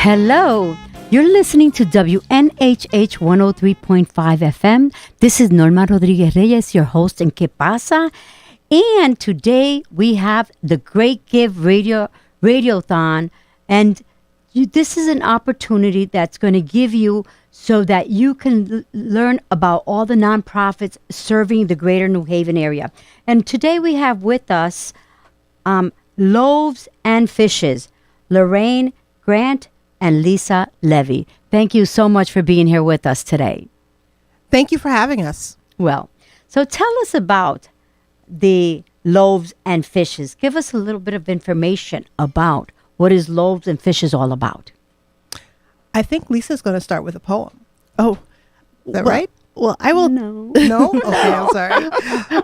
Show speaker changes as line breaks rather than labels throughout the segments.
Hello, you're listening to WNHH 103.5 FM. This is Norma Rodriguez Reyes, your host in Que Pasa. And today we have the Great Give Radiothon. And this is an opportunity that's going to give you so that you can learn about all the nonprofits serving the greater New Haven area. And today we have with us Loaves and Fishes, Lorraine Grant and Lisa Levy. Thank you so much for being here with us today.
Thank you for having us.
Well, so tell us about the Loaves and Fishes. Give us a little bit of information about what is Loaves and Fishes all about.
I think Lisa's going to start with a poem.
Oh,
is that right?
Well, I will.
No.
No? Okay, I'm sorry.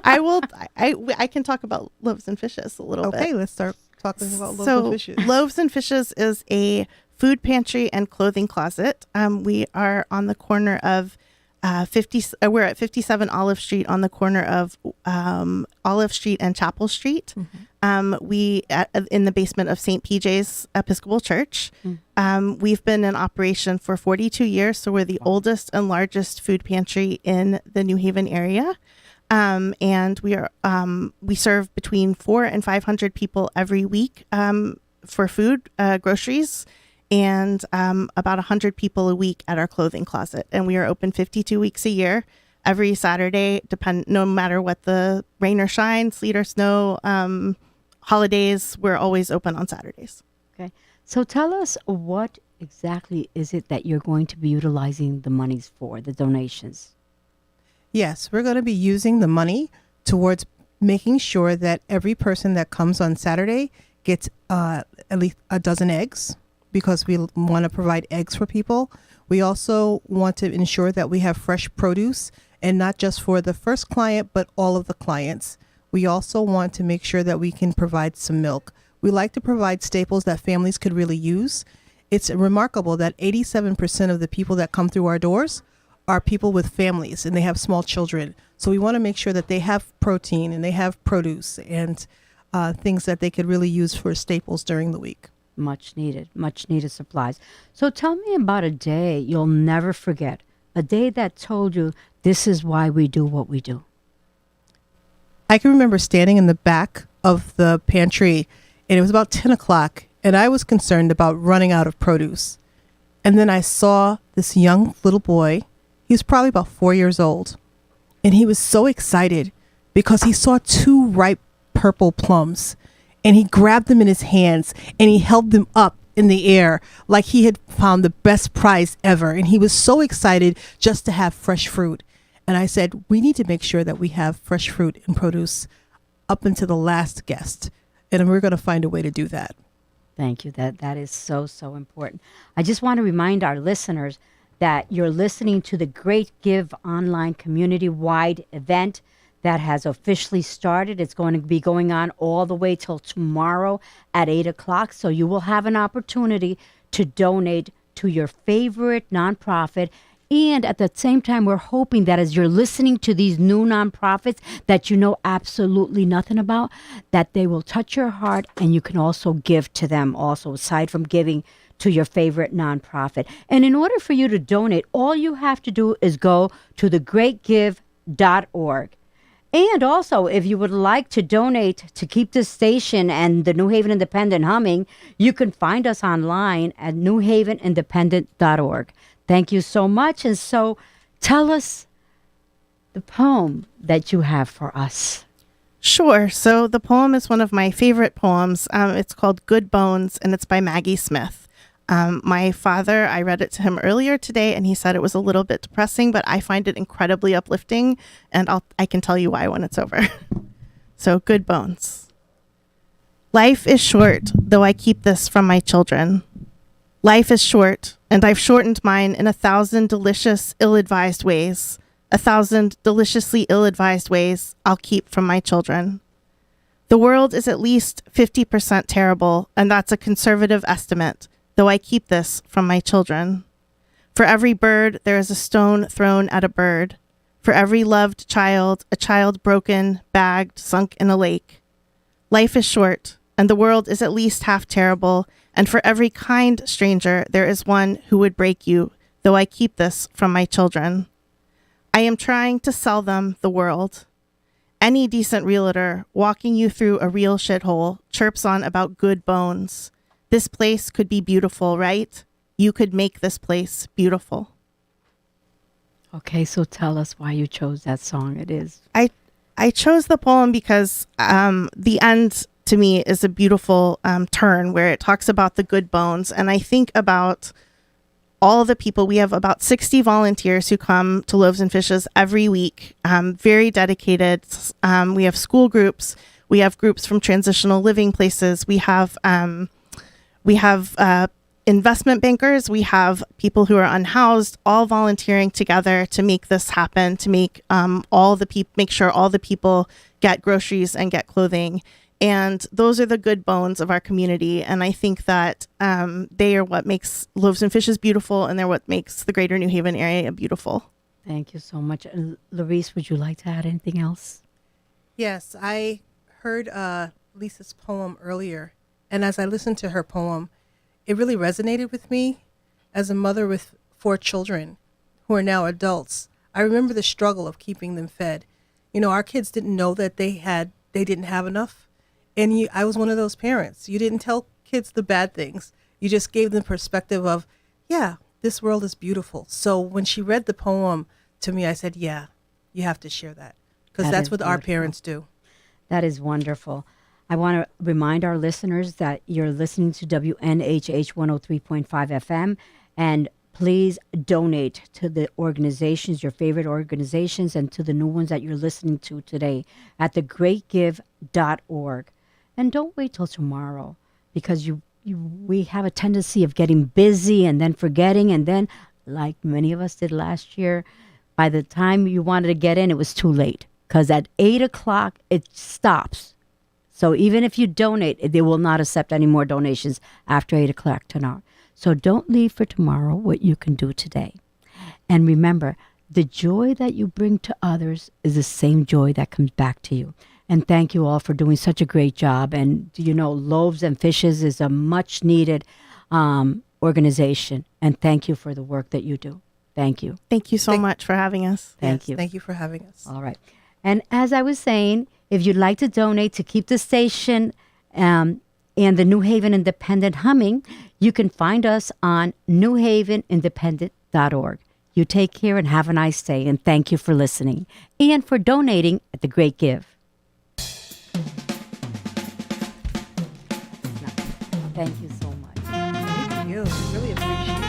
I will. I can talk about Loaves and Fishes a little bit.
Okay, let's start talking about Loaves and Fishes.
Loaves and Fishes is a food pantry and clothing closet. We are on the corner of we're at 57 Olive Street on the corner of Olive Street and Chapel Street. Mm-hmm. In the basement of St. PJ's Episcopal Church. Mm-hmm. We've been in operation for 42 years, so we're the oldest and largest food pantry in the New Haven area. And we serve between 400 and 500 people every week for food, groceries, and about 100 people a week at our clothing closet. And we are open 52 weeks a year, every Saturday, no matter what the rain or shine, sleet or snow, holidays, we're always open on Saturdays.
Okay. So tell us, what exactly is it that you're going to be utilizing the monies for, the donations?
Yes, we're going to be using the money towards making sure that every person that comes on Saturday gets at least a dozen eggs, because we want to provide eggs for people. We also want to ensure that we have fresh produce, and not just for the first client, but all of the clients. We also want to make sure that we can provide some milk. We like to provide staples that families could really use. It's remarkable that 87% of the people that come through our doors are people with families, and they have small children. So we want to make sure that they have protein and they have produce and things that they could really use for staples during the week.
Much needed supplies. So tell me about a day you'll never forget, a day that told you this is why we do what we do.
I can remember standing in the back of the pantry, and it was about 10 o'clock, and I was concerned about running out of produce. And then I saw this young little boy. He was probably about 4 years old, and he was so excited because he saw 2 ripe purple plums, and he grabbed them in his hands and he held them up in the air like he had found the best prize ever. And he was so excited just to have fresh fruit. And I said, we need to make sure that we have fresh fruit and produce up until the last guest. And we're going to find a way to do that.
Thank you. That is so important. I just want to remind our listeners that you're listening to the Great Give Online community-wide event that has officially started. It's going to be going on all the way till tomorrow at 8 o'clock. So you will have an opportunity to donate to your favorite nonprofit. And at the same time, we're hoping that as you're listening to these new nonprofits that you know absolutely nothing about, that they will touch your heart, and you can also give to them also, aside from giving to your favorite nonprofit. And in order for you to donate, all you have to do is go to thegreatgive.org. And also, if you would like to donate to keep this station and the New Haven Independent humming, you can find us online at newhavenindependent.org. Thank you so much. And so tell us the poem that you have for us.
Sure. So the poem is one of my favorite poems. It's called Good Bones, and it's by Maggie Smith. My father, I read it to him earlier today, and he said it was a little bit depressing, but I find it incredibly uplifting, and I can tell you why when it's over. So, Good Bones. Life is short, though I keep this from my children. Life is short, and I've shortened mine in 1,000 delicious, ill-advised ways. 1,000 deliciously ill-advised ways I'll keep from my children. The world is at least 50% terrible, and that's a conservative estimate, though I keep this from my children. For every bird, there is a stone thrown at a bird. For every loved child, a child broken, bagged, sunk in a lake. Life is short, and the world is at least half terrible, And for every kind stranger, there is one who would break you, though I keep this from my children. I am trying to sell them the world. Any decent realtor walking you through a real shithole chirps on about good bones. This place could be beautiful, right? You could make this place beautiful.
Okay, so tell us why you chose that song. It is.
I chose the poem because the end to me is a beautiful turn where it talks about the good bones. And I think about all the people. We have about 60 volunteers who come to Loaves and Fishes every week, very dedicated. We have school groups. We have groups from transitional living places. We have investment bankers. We have people who are unhoused, all volunteering together to make this happen, to make make sure all the people get groceries and get clothing. And those are the good bones of our community. And I think that they are what makes Loaves and Fishes beautiful, and they're what makes the greater New Haven area beautiful.
Thank you so much. Larice, would you like to add anything else?
Yes, I heard Lisa's poem earlier, and as I listened to her poem, it really resonated with me. As a mother with 4 children who are now adults, I remember the struggle of keeping them fed. You know, our kids didn't know that they didn't have enough. And I was one of those parents. You didn't tell kids the bad things. You just gave them perspective of, yeah, this world is beautiful. So when she read the poem to me, I said, yeah, you have to share that. Because
That
that's
is
what our
beautiful.
parents do.
That is wonderful. I want to remind our listeners that you're listening to WNHH 103.5 FM, and please donate to the organizations, your favorite organizations, and to the new ones that you're listening to today at thegreatgive.org. And don't wait till tomorrow, because we have a tendency of getting busy and then forgetting, and then, like many of us did last year, by the time you wanted to get in, it was too late, because at 8 o'clock it stops. So even if you donate, they will not accept any more donations after 8 o'clock tonight. So don't leave for tomorrow what you can do today. And remember, the joy that you bring to others is the same joy that comes back to you. And thank you all for doing such a great job. And, you know, Loaves and Fishes is a much needed organization. And thank you for the work that you do. Thank you.
Thank you so much for having us.
Thank
Yes,
you.
Thank you for having us.
All right. And as I was saying, if you'd like to donate to keep the station and the New Haven Independent humming, you can find us on newhavenindependent.org. You take care and have a nice day. And thank you for listening and for donating at The Great Give. Thank you so much.
Thank you. Really appreciate it.